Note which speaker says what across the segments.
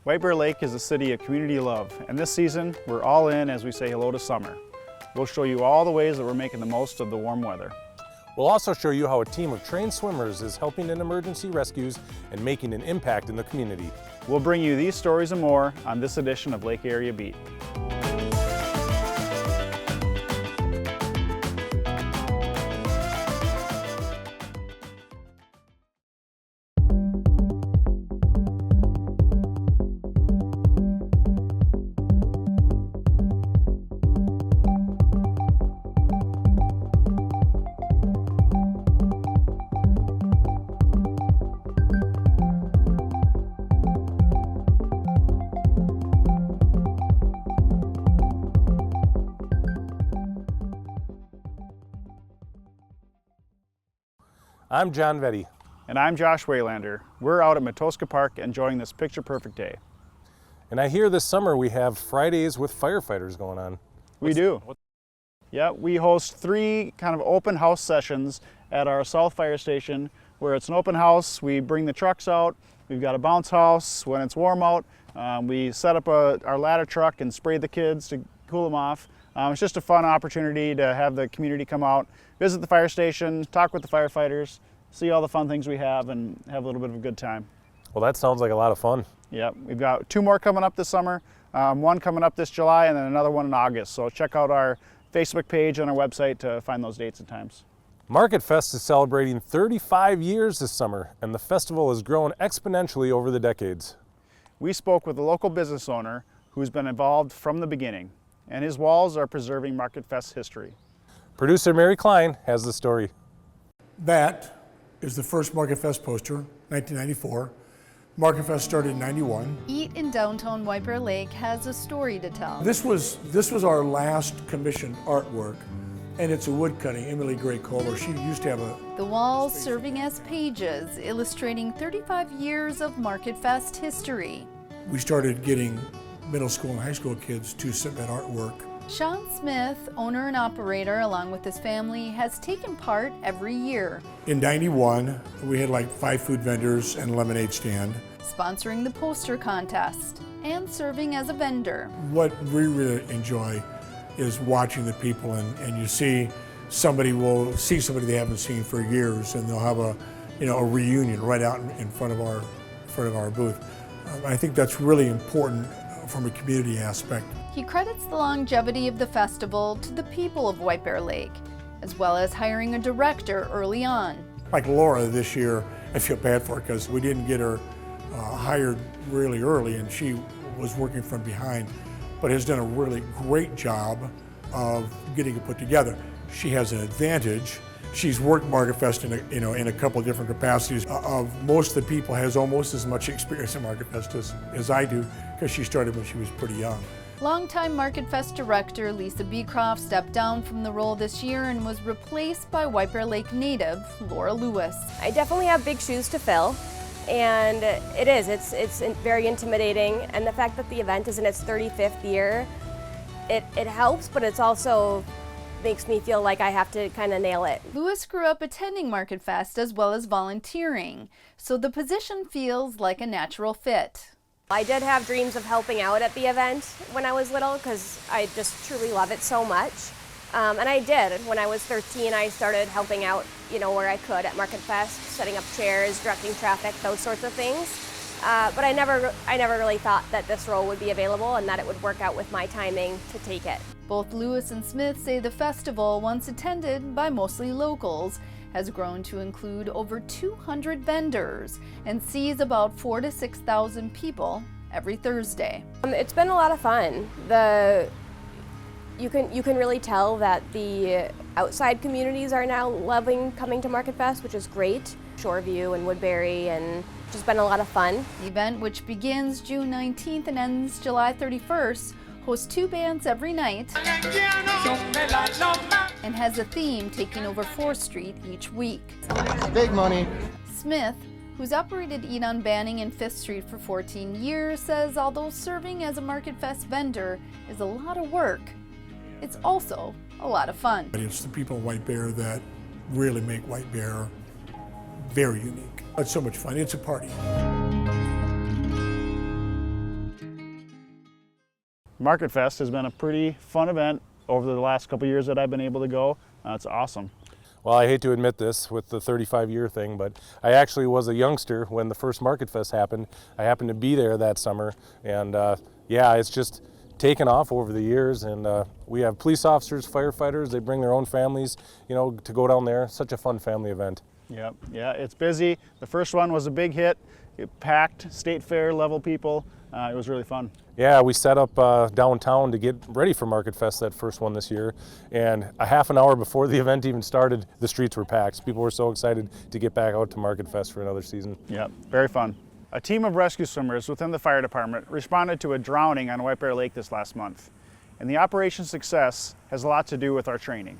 Speaker 1: White Bear Lake is a city of community love, and this season we're all in as we say hello to summer. We'll show you all the ways that we're making the most of the warm weather.
Speaker 2: We'll also show you how a team of trained swimmers is helping in emergency rescues and making an impact in the community.
Speaker 1: We'll bring you these stories and more on this edition of Lake Area Beat.
Speaker 2: I'm John Vetty.
Speaker 1: And I'm Josh Waylander. We're out at Matoska Park enjoying this picture-perfect day.
Speaker 2: And I hear this summer we have Fridays with firefighters going on.
Speaker 1: We do. Yeah, we host 3 kind of open house sessions at our South Fire Station where it's an open house. We bring the trucks out. We've got a bounce house when it's warm out. We set up our ladder truck and spray the kids to cool them off. It's just a fun opportunity to have the community come out, visit the fire station, talk with the firefighters, see all the fun things we have, and have a little bit of a good time.
Speaker 2: Well, that sounds like a lot of fun.
Speaker 1: Yeah, we've got 2 more coming up this summer, 1 coming up this July, and then another one in August. So check out our Facebook page and our website to find those dates and times.
Speaker 2: Market Fest is celebrating 35 years this summer, and the festival has grown exponentially over the decades.
Speaker 1: We spoke with a local business owner who's been involved from the beginning, and his walls are preserving Market Fest history.
Speaker 2: Producer Mary Klein has the story.
Speaker 3: That is the first Market Fest poster, 1994. Market Fest started in 91.
Speaker 4: Eat in downtown White Bear Lake has a story to tell.
Speaker 3: This was our last commissioned artwork, and it's a wood cutting, Emily Gray Kohler. She used to have a...
Speaker 4: The walls serving as pages, illustrating 35 years of Market Fest history.
Speaker 3: We started getting middle school and high school kids to submit artwork.
Speaker 4: Sean Smith, owner and operator, along with his family, has taken part every year.
Speaker 3: In 91, we had like 5 food vendors and a lemonade stand.
Speaker 4: Sponsoring the poster contest and serving as a vendor.
Speaker 3: What we really enjoy is watching the people, and you see somebody they haven't seen for years, and they'll have a reunion right out in front of our booth. I think that's really important from a community aspect.
Speaker 4: He credits the longevity of the festival to the people of White Bear Lake, as well as hiring a director early on.
Speaker 3: Like Laura this year, I feel bad for her because we didn't get her hired really early, and she was working from behind, but has done a really great job of getting it put together. She has an advantage. She's worked Market Fest in a couple of different capacities. Of most of the people, has almost as much experience in Market Fest as I do, because she started when she was pretty young.
Speaker 4: Longtime Market Fest director Lisa Beecroft stepped down from the role this year and was replaced by White Bear Lake native Laura Lewis.
Speaker 5: I definitely have big shoes to fill, and it's very intimidating, and the fact that the event is in its 35th year, it helps, but it's also makes me feel like I have to kind of nail it.
Speaker 4: Lewis grew up attending Market Fest as well as volunteering, so the position feels like a natural fit.
Speaker 5: I did have dreams of helping out at the event when I was little because I just truly love it so much. And I did. When I was 13, I started helping out, where I could at Market Fest, setting up chairs, directing traffic, those sorts of things. But I never really thought that this role would be available and that it would work out with my timing to take it.
Speaker 4: Both Lewis and Smith say the festival, once attended by mostly locals, has grown to include over 200 vendors and sees about 4,000 to 6,000 people every Thursday.
Speaker 5: It's been a lot of fun. You can really tell that the outside communities are now loving coming to Market Fest, which is great. Shoreview and Woodbury, and it's been a lot of fun.
Speaker 4: The event, which begins June 19th and ends July 31st, hosts 2 bands every night and has a theme taking over 4th Street each week.
Speaker 6: Big money.
Speaker 4: Smith, who's operated Eat on Banning and 5th Street for 14 years, says although serving as a Market Fest vendor is a lot of work, it's also a lot of fun.
Speaker 3: It's the people of White Bear that really make White Bear very unique. It's so much fun. It's a party.
Speaker 1: Market Fest has been a pretty fun event over the last couple years that I've been able to go. It's awesome.
Speaker 2: Well, I hate to admit this with the 35-year thing, but I actually was a youngster when the first Market Fest happened. I happened to be there that summer, and yeah, it's just taken off over the years, and we have police officers, firefighters, they bring their own families, you know, to go down there. Such a fun family event.
Speaker 1: Yep, yeah, it's busy. The first one was a big hit. It packed state fair level people. It was really fun.
Speaker 2: Yeah, we set up downtown to get ready for Market Fest, that first one this year, and a half an hour before the event even started, the streets were packed. People were so excited to get back out to Market Fest for another season.
Speaker 1: Yep, very fun. A team of rescue swimmers within the fire department responded to a drowning on White Bear Lake this last month, and the operation's success has a lot to do with our training.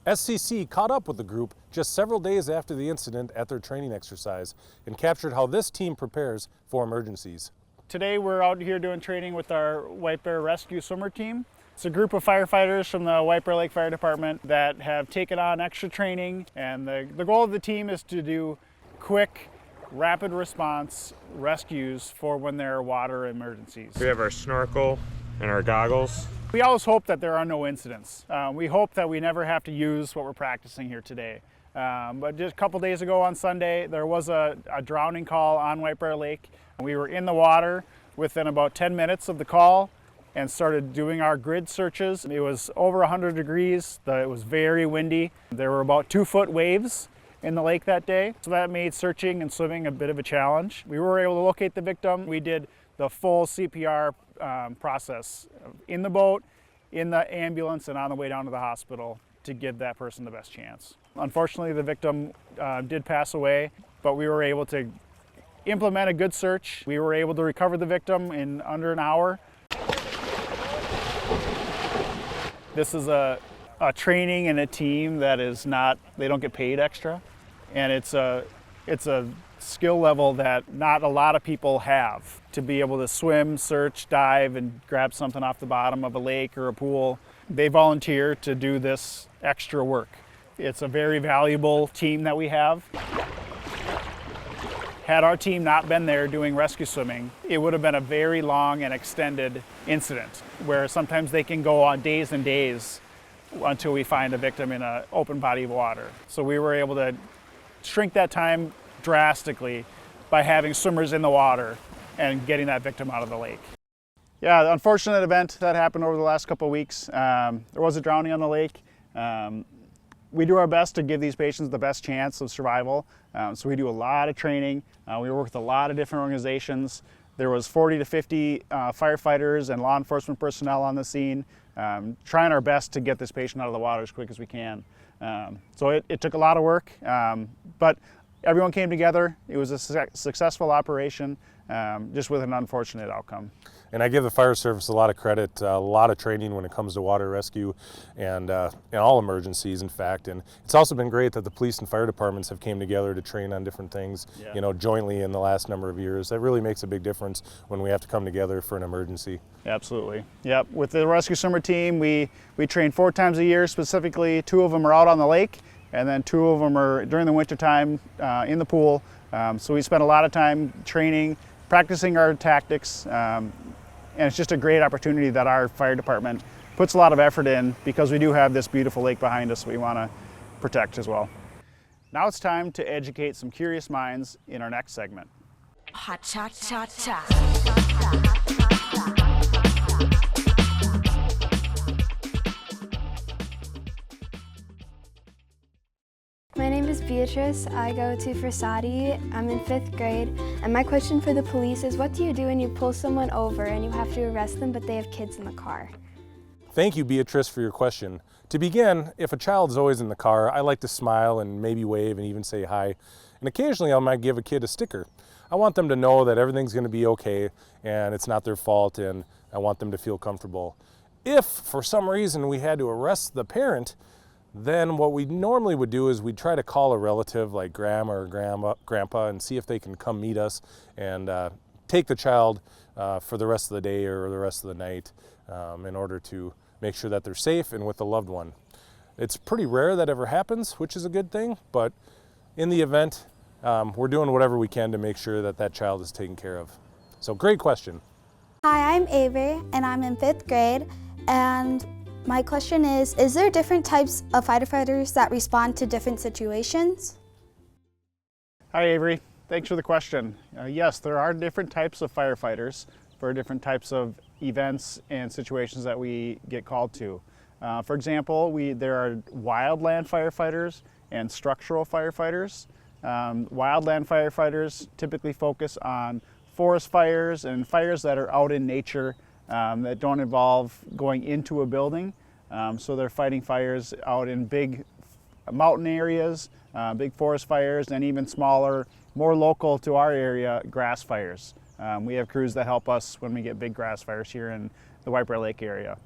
Speaker 2: SCC caught up with the group just several days after the incident at their training exercise and captured how this team prepares for emergencies.
Speaker 1: Today we're out here doing training with our White Bear Rescue Swimmer Team. It's a group of firefighters from the White Bear Lake Fire Department that have taken on extra training, and the goal of the team is to do quick, rapid response rescues for when there are water emergencies.
Speaker 6: We have our snorkel and our goggles.
Speaker 1: We always hope that there are no incidents. We hope that we never have to use what we're practicing here today. But just a couple days ago on Sunday, there was a drowning call on White Bear Lake. We were in the water within about 10 minutes of the call and started doing our grid searches. It was over 100 degrees. It was very windy. There were about 2-foot waves in the lake that day, so that made searching and swimming a bit of a challenge. We were able to locate the victim. We did the full CPR process in the boat, in the ambulance, and on the way down to the hospital to give that person the best chance. Unfortunately, the victim did pass away, but we were able to implement a good search. We were able to recover the victim in under an hour. This is a training and a team that is not, they don't get paid extra. And it's a skill level that not a lot of people have, to be able to swim, search, dive, and grab something off the bottom of a lake or a pool. They volunteer to do this extra work. It's a very valuable team that we have. Had our team not been there doing rescue swimming, it would have been a very long and extended incident where sometimes they can go on days and days until we find a victim in an open body of water. So we were able to shrink that time drastically by having swimmers in the water and getting that victim out of the lake. Yeah, the unfortunate event that happened over the last couple of weeks. There was a drowning on the lake. We do our best to give these patients the best chance of survival. So we do a lot of training. We work with a lot of different organizations. There was 40 to 50 firefighters and law enforcement personnel on the scene, trying our best to get this patient out of the water as quick as we can. So it took a lot of work, but everyone came together. It was a successful operation, just with an unfortunate outcome.
Speaker 2: And I give the fire service a lot of credit, a lot of training when it comes to water rescue and all emergencies, in fact. And it's also been great that the police and fire departments have came together to train on different things, you know, jointly in the last number of years. That really makes a big difference when we have to come together for an emergency.
Speaker 1: Absolutely. Yep. With the Rescue Swimmer Team, we train 4 times a year. Specifically, 2 of them are out on the lake, and then 2 of them are during the winter time in the pool. So we spend a lot of time training, practicing our tactics. And it's just a great opportunity that our fire department puts a lot of effort in, because we do have this beautiful lake behind us we want to protect as well. Now it's time to educate some curious minds in our next segment.
Speaker 7: Hot cha cha cha.
Speaker 8: My name is Beatrice. I go to Versati. I'm in 5th grade. And my question for the police is, what do you do when you pull someone over and you have to arrest them, but they have kids in the car?
Speaker 2: Thank you, Beatrice, for your question. To begin, if a child is always in the car, I like to smile and maybe wave and even say hi. And occasionally I might give a kid a sticker. I want them to know that everything's going to be okay and it's not their fault, and I want them to feel comfortable. If for some reason we had to arrest the parent, then what we normally would do is we'd try to call a relative like grandma or grandpa and see if they can come meet us and take the child for the rest of the day or the rest of the night in order to make sure that they're safe and with a loved one. It's pretty rare that ever happens, which is a good thing, but in the event, we're doing whatever we can to make sure that that child is taken care of. So great question.
Speaker 9: Hi, I'm Avery, and I'm in 5th grade, and my question is there different types of firefighters that respond to different situations?
Speaker 1: Hi Avery, thanks for the question. Yes, there are different types of firefighters for different types of events and situations that we get called to. For example, there are wildland firefighters and structural firefighters. Wildland firefighters typically focus on forest fires and fires that are out in nature that don't involve going into a building. So they're fighting fires out in big mountain areas, big forest fires, and even smaller, more local to our area, grass fires. We have crews that help us when we get big grass fires here in the White Bear Lake area.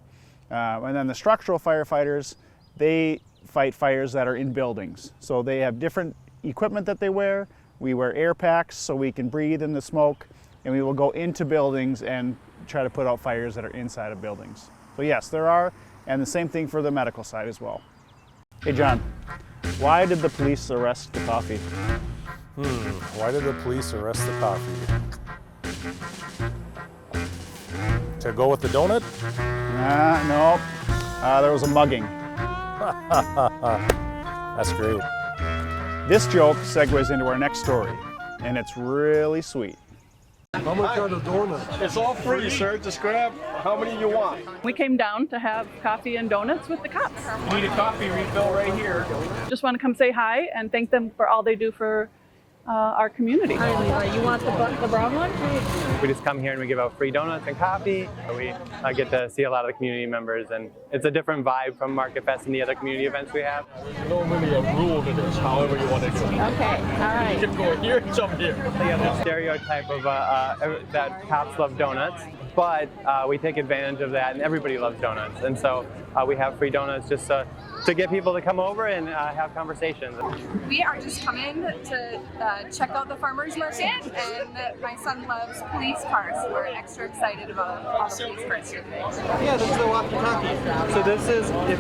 Speaker 1: And then the structural firefighters, they fight fires that are in buildings. So they have different equipment that they wear. We wear air packs so we can breathe in the smoke, and we will go into buildings and try to put out fires that are inside of buildings. So yes, there are, and the same thing for the medical side as well. Hey John, why did the police arrest the coffee?
Speaker 2: Why did the police arrest the coffee? To go with the donut?
Speaker 1: No, there was a mugging.
Speaker 2: That's great.
Speaker 1: This joke segues into our next story, and it's really sweet.
Speaker 10: How much are the donuts? It's all free, sir. Just grab how many you want.
Speaker 11: We came down to have coffee and donuts with the cops.
Speaker 10: Need a coffee refill right here.
Speaker 11: Just want to come say hi and thank them for all they do for our community.
Speaker 12: You want the brown one?
Speaker 13: We just come here and we give out free donuts and coffee. We get to see a lot of the community members, and it's a different vibe from Market Fest and the other community events we have.
Speaker 10: There's no really a rule to this, however you want to do it.
Speaker 12: Okay, all right.
Speaker 10: You can go here, jump here.
Speaker 13: Yeah, the stereotype of that cops love donuts, but we take advantage of that, and everybody loves donuts. And so we have free donuts just to get people to come over and have conversations.
Speaker 14: We are just coming to check out the farmers market, and my son loves police cars, so we're extra excited about all the police cars here today.
Speaker 13: Yeah, this is the walkie-talkie. So this is, if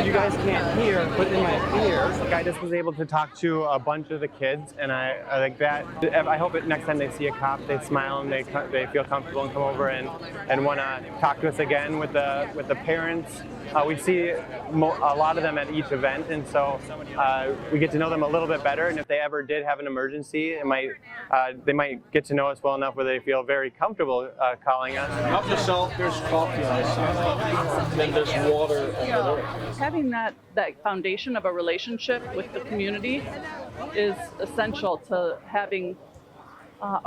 Speaker 13: you guys can't hear, but in my ears, I just was able to talk to a bunch of the kids, and I like that. I hope that next time they see a cop, they smile and they feel comfortable and come over and want to talk to us again with the parents. We see a lot of them at each event, and so we get to know them a little bit better. And if they ever did have an emergency, they might get to know us well enough where they feel very comfortable calling us.
Speaker 10: Help yourself. There's coffee on the side, and then there's water over there.
Speaker 11: Having that foundation of a relationship with the community is essential to having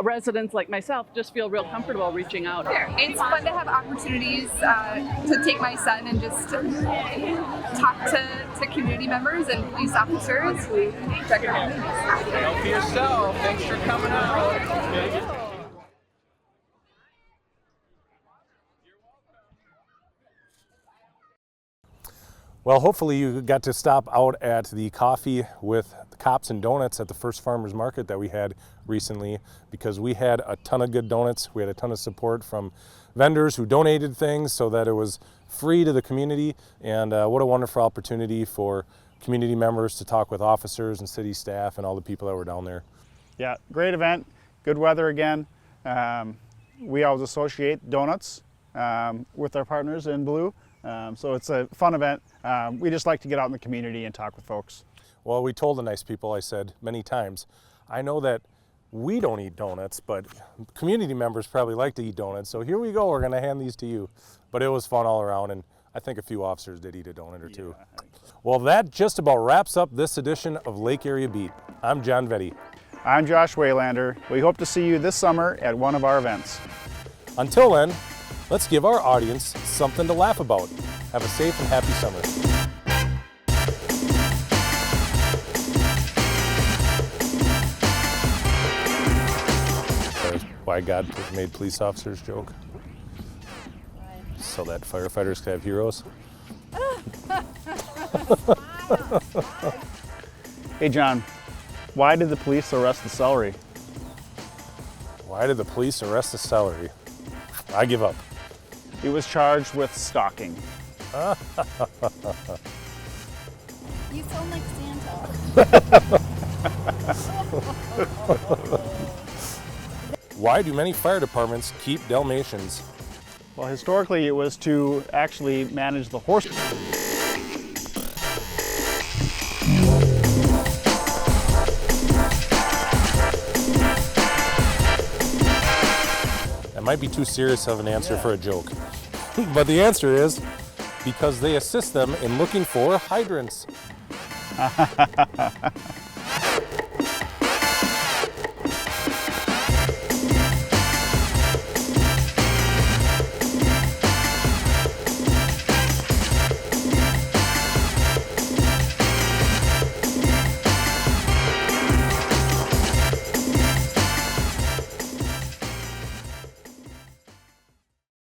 Speaker 11: residents like myself just feel real comfortable reaching out.
Speaker 14: It's fun to have opportunities to take my son and just talk to community members and police officers. We check our communities.
Speaker 10: Help yourself. Thanks for coming out.
Speaker 2: Well, hopefully you got to stop out at the coffee with the cops and donuts at the first farmers market that we had recently, because we had a ton of good donuts. We had a ton of support from vendors who donated things so that it was free to the community, and what a wonderful opportunity for community members to talk with officers and city staff and all the people that were down there.
Speaker 1: Yeah, great event, good weather again. We always associate donuts with our partners in Blue. So it's a fun event. We just like to get out in the community and talk with folks.
Speaker 2: Well, we told the nice people, I said many times, I know that we don't eat donuts, but community members probably like to eat donuts. So here we go, we're gonna hand these to you. But it was fun all around, and I think a few officers did eat a donut or two. Well, that just about wraps up this edition of Lake Area Beat. I'm John Vetty.
Speaker 1: I'm Josh Waylander. We hope to see you this summer at one of our events.
Speaker 2: Until then, let's give our audience something to laugh about. Have a safe and happy summer. Why God made police officers joke? So that firefighters could have heroes.
Speaker 1: Hey John, why did the police arrest the celery?
Speaker 2: Why did the police arrest the celery? I give up.
Speaker 1: He was charged with stalking.
Speaker 4: You sound like Santa.
Speaker 2: Why do many fire departments keep Dalmatians?
Speaker 1: Well, historically it was to actually manage the horse.
Speaker 2: That might be too serious of an answer for a joke. But the answer is because they assist them in looking for hydrants.